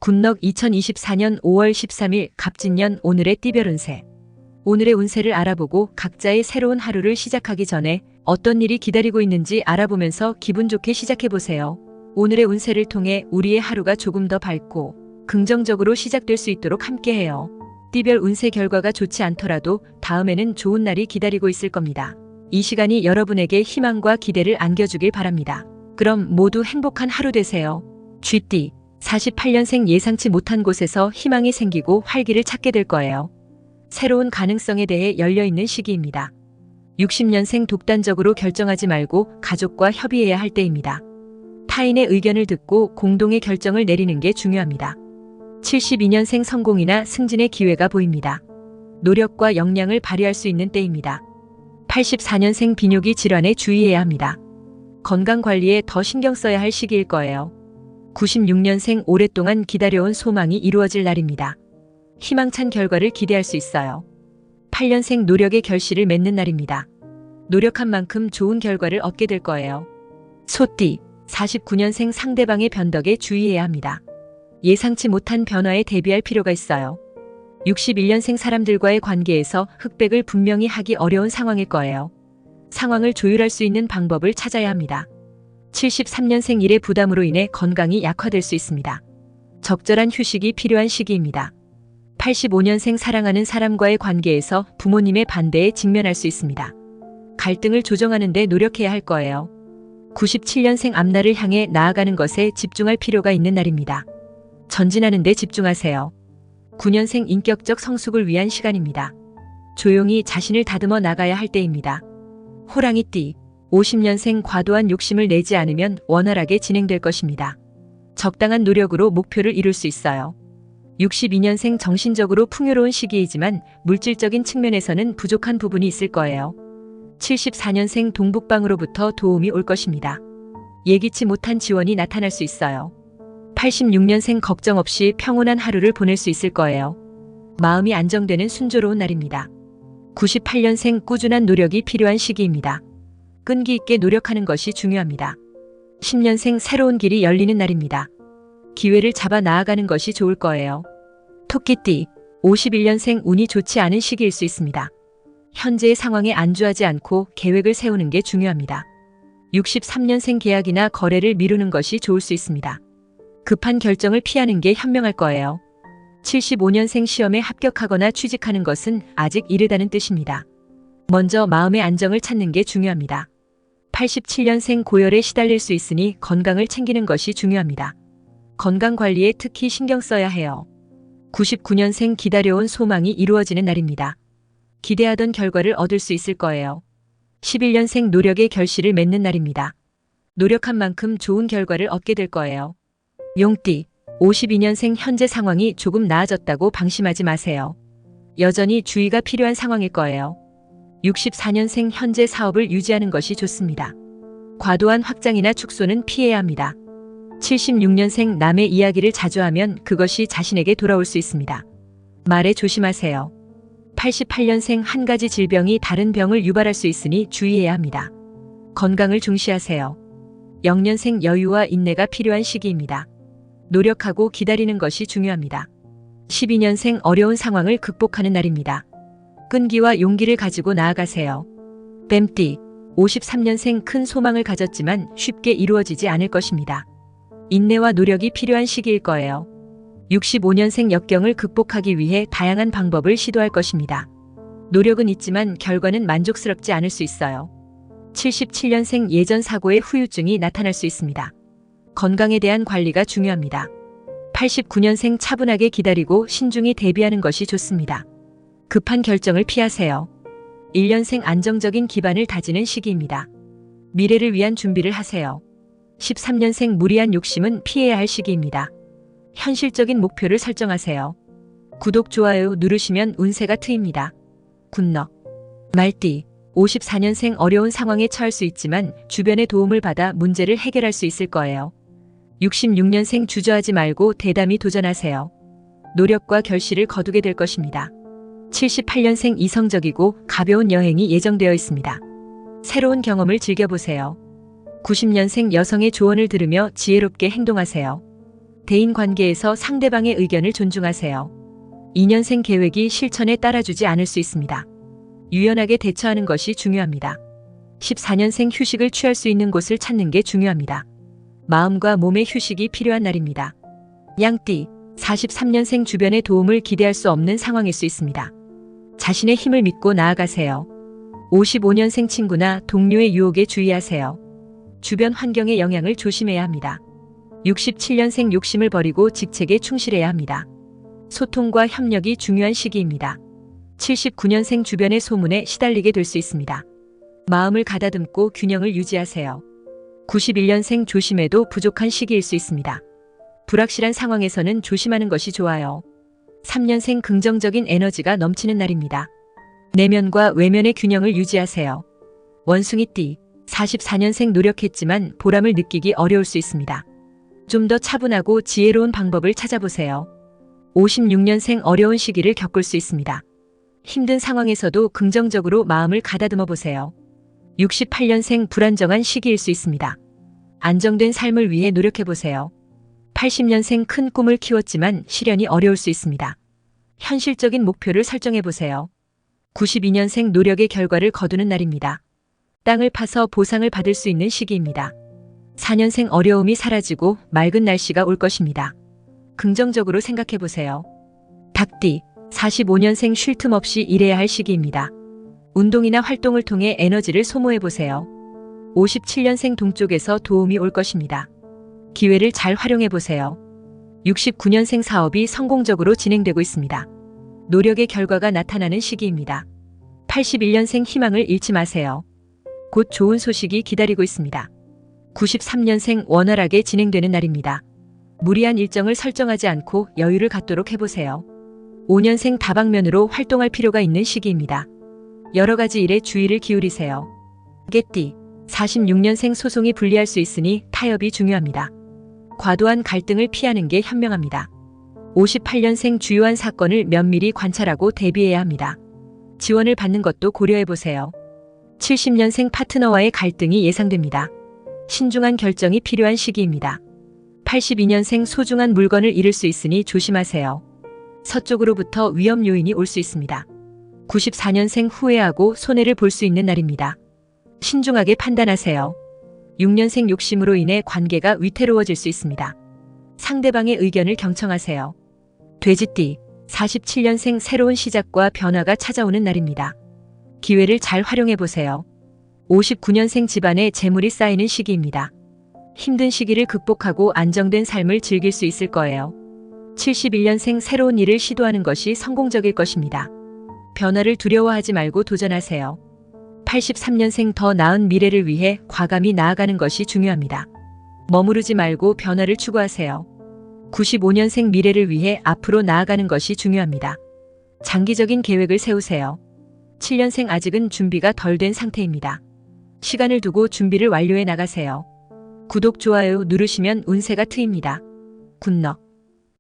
굿넉 2024년 5월 13일 갑진년 오늘의 띠별 운세. 오늘의 운세를 알아보고 각자의 새로운 하루를 시작하기 전에 어떤 일이 기다리고 있는지 알아보면서 기분 좋게 시작해보세요. 오늘의 운세를 통해 우리의 하루가 조금 더 밝고 긍정적으로 시작될 수 있도록 함께해요. 띠별 운세 결과가 좋지 않더라도 다음에는 좋은 날이 기다리고 있을 겁니다. 이 시간이 여러분에게 희망과 기대를 안겨주길 바랍니다. 그럼 모두 행복한 하루 되세요. 쥐띠 48년생 예상치 못한 곳에서 희망이 생기고 활기를 찾게 될 거예요. 새로운 가능성에 대해 열려있는 시기입니다. 60년생 독단적으로 결정하지 말고 가족과 협의해야 할 때입니다. 타인의 의견을 듣고 공동의 결정을 내리는 게 중요합니다. 72년생 성공이나 승진의 기회가 보입니다. 노력과 역량을 발휘할 수 있는 때입니다. 84년생 비뇨기 질환에 주의해야 합니다. 건강 관리에 더 신경 써야 할 시기일 거예요. 96년생 오랫동안 기다려온 소망이 이루어질 날입니다. 희망찬 결과를 기대할 수 있어요. 8년생 노력의 결실을 맺는 날입니다. 노력한 만큼 좋은 결과를 얻게 될 거예요. 소띠 49년생 상대방의 변덕에 주의해야 합니다. 예상치 못한 변화에 대비할 필요가 있어요. 61년생 사람들과의 관계에서 흑백을 분명히 하기 어려운 상황일 거예요. 상황을 조율할 수 있는 방법을 찾아야 합니다. 73년생 일의 부담으로 인해 건강이 약화될 수 있습니다. 적절한 휴식이 필요한 시기입니다. 85년생 사랑하는 사람과의 관계에서 부모님의 반대에 직면할 수 있습니다. 갈등을 조정하는 데 노력해야 할 거예요. 97년생 앞날을 향해 나아가는 것에 집중할 필요가 있는 날입니다. 전진하는 데 집중하세요. 9년생 인격적 성숙을 위한 시간입니다. 조용히 자신을 다듬어 나가야 할 때입니다. 호랑이띠 50년생 과도한 욕심을 내지 않으면 원활하게 진행될 것입니다. 적당한 노력으로 목표를 이룰 수 있어요. 62년생 정신적으로 풍요로운 시기이지만 물질적인 측면에서는 부족한 부분이 있을 거예요. 74년생 동북방으로부터 도움이 올 것입니다. 예기치 못한 지원이 나타날 수 있어요. 86년생 걱정 없이 평온한 하루를 보낼 수 있을 거예요. 마음이 안정되는 순조로운 날입니다. 98년생 꾸준한 노력이 필요한 시기입니다. 끈기 있게 노력하는 것이 중요합니다. 10년생 새로운 길이 열리는 날입니다. 기회를 잡아 나아가는 것이 좋을 거예요. 토끼띠 51년생 운이 좋지 않은 시기일 수 있습니다. 현재의 상황에 안주하지 않고 계획을 세우는 게 중요합니다. 63년생 계약이나 거래를 미루는 것이 좋을 수 있습니다. 급한 결정을 피하는 게 현명할 거예요. 75년생 시험에 합격하거나 취직하는 것은 아직 이르다는 뜻입니다. 먼저 마음의 안정을 찾는 게 중요합니다. 87년생 고열에 시달릴 수 있으니 건강을 챙기는 것이 중요합니다. 건강 관리에 특히 신경 써야 해요. 99년생 기다려온 소망이 이루어지는 날입니다. 기대하던 결과를 얻을 수 있을 거예요. 11년생 노력의 결실을 맺는 날입니다. 노력한 만큼 좋은 결과를 얻게 될 거예요. 용띠 52년생 현재 상황이 조금 나아졌다고 방심하지 마세요. 여전히 주의가 필요한 상황일 거예요. 64년생 현재 사업을 유지하는 것이 좋습니다. 과도한 확장이나 축소는 피해야 합니다. 76년생 남의 이야기를 자주 하면 그것이 자신에게 돌아올 수 있습니다. 말에 조심하세요. 88년생 한 가지 질병이 다른 병을 유발할 수 있으니 주의해야 합니다. 건강을 중시하세요. 0년생 여유와 인내가 필요한 시기입니다. 노력하고 기다리는 것이 중요합니다. 12년생 어려운 상황을 극복하는 날입니다. 끈기와 용기를 가지고 나아가세요. 뱀띠 53년생 큰 소망을 가졌지만 쉽게 이루어지지 않을 것입니다. 인내와 노력이 필요한 시기일 거예요. 65년생 역경을 극복하기 위해 다양한 방법을 시도할 것입니다. 노력은 있지만 결과는 만족스럽지 않을 수 있어요. 77년생 예전 사고의 후유증이 나타날 수 있습니다. 건강에 대한 관리가 중요합니다. 89년생 차분하게 기다리고 신중히 대비하는 것이 좋습니다. 급한 결정을 피하세요. 1년생 안정적인 기반을 다지는 시기입니다. 미래를 위한 준비를 하세요. 13년생 무리한 욕심은 피해야 할 시기입니다. 현실적인 목표를 설정하세요. 구독, 좋아요 누르시면 운세가 트입니다. 굿넉 말띠 54년생 어려운 상황에 처할 수 있지만 주변의 도움을 받아 문제를 해결할 수 있을 거예요. 66년생 주저하지 말고 대담히 도전하세요. 노력과 결실을 거두게 될 것입니다. 78년생 이성적이고 가벼운 여행이 예정되어 있습니다. 새로운 경험을 즐겨보세요. 90년생 여성의 조언을 들으며 지혜롭게 행동하세요. 대인 관계에서 상대방의 의견을 존중하세요. 2년생 계획이 실천에 따라주지 않을 수 있습니다. 유연하게 대처하는 것이 중요합니다. 14년생 휴식을 취할 수 있는 곳을 찾는 게 중요합니다. 마음과 몸의 휴식이 필요한 날입니다. 양띠, 43년생 주변의 도움을 기대할 수 없는 상황일 수 있습니다. 자신의 힘을 믿고 나아가세요. 55년생 친구나 동료의 유혹에 주의하세요. 주변 환경의 영향을 조심해야 합니다. 67년생 욕심을 버리고 직책에 충실해야 합니다. 소통과 협력이 중요한 시기입니다. 79년생 주변의 소문에 시달리게 될 수 있습니다. 마음을 가다듬고 균형을 유지하세요. 91년생 조심해도 부족한 시기일 수 있습니다. 불확실한 상황에서는 조심하는 것이 좋아요. 3년생 긍정적인 에너지가 넘치는 날입니다. 내면과 외면의 균형을 유지하세요. 원숭이띠, 44년생 노력했지만 보람을 느끼기 어려울 수 있습니다. 좀 더 차분하고 지혜로운 방법을 찾아보세요. 56년생 어려운 시기를 겪을 수 있습니다. 힘든 상황에서도 긍정적으로 마음을 가다듬어 보세요. 68년생 불안정한 시기일 수 있습니다. 안정된 삶을 위해 노력해 보세요. 80년생 큰 꿈을 키웠지만 실현이 어려울 수 있습니다. 현실적인 목표를 설정해 보세요. 92년생 노력의 결과를 거두는 날입니다. 땅을 파서 보상을 받을 수 있는 시기입니다. 4년생 어려움이 사라지고 맑은 날씨가 올 것입니다. 긍정적으로 생각해 보세요. 닭띠, 45년생 쉴 틈 없이 일해야 할 시기입니다. 운동이나 활동을 통해 에너지를 소모해 보세요. 57년생 동쪽에서 도움이 올 것입니다. 기회를 잘 활용해 보세요. 69년생 사업이 성공적으로 진행되고 있습니다. 노력의 결과가 나타나는 시기입니다. 81년생 희망을 잃지 마세요. 곧 좋은 소식이 기다리고 있습니다. 93년생 원활하게 진행되는 날입니다. 무리한 일정을 설정하지 않고 여유를 갖도록 해보세요. 5년생 다방면으로 활동할 필요가 있는 시기입니다. 여러 가지 일에 주의를 기울이세요. 개띠, 46년생 소송이 불리할 수 있으니 타협이 중요합니다. 과도한 갈등을 피하는 게 현명합니다. 58년생 주요한 사건을 면밀히 관찰하고 대비해야 합니다. 지원을 받는 것도 고려해보세요. 70년생 파트너와의 갈등이 예상됩니다. 신중한 결정이 필요한 시기입니다. 82년생 소중한 물건을 잃을 수 있으니 조심하세요. 서쪽으로부터 위험 요인이 올 수 있습니다. 94년생 후회하고 손해를 볼 수 있는 날입니다. 신중하게 판단하세요. 6년생 욕심으로 인해 관계가 위태로워질 수 있습니다. 상대방의 의견을 경청하세요. 돼지띠, 47년생 새로운 시작과 변화가 찾아오는 날입니다. 기회를 잘 활용해 보세요. 59년생 집안에 재물이 쌓이는 시기입니다. 힘든 시기를 극복하고 안정된 삶을 즐길 수 있을 거예요. 71년생 새로운 일을 시도하는 것이 성공적일 것입니다. 변화를 두려워하지 말고 도전하세요. 83년생 더 나은 미래를 위해 과감히 나아가는 것이 중요합니다. 머무르지 말고 변화를 추구하세요. 95년생 미래를 위해 앞으로 나아가는 것이 중요합니다. 장기적인 계획을 세우세요. 7년생 아직은 준비가 덜 된 상태입니다. 시간을 두고 준비를 완료해 나가세요. 구독, 좋아요 누르시면 운세가 트입니다. 굿럭.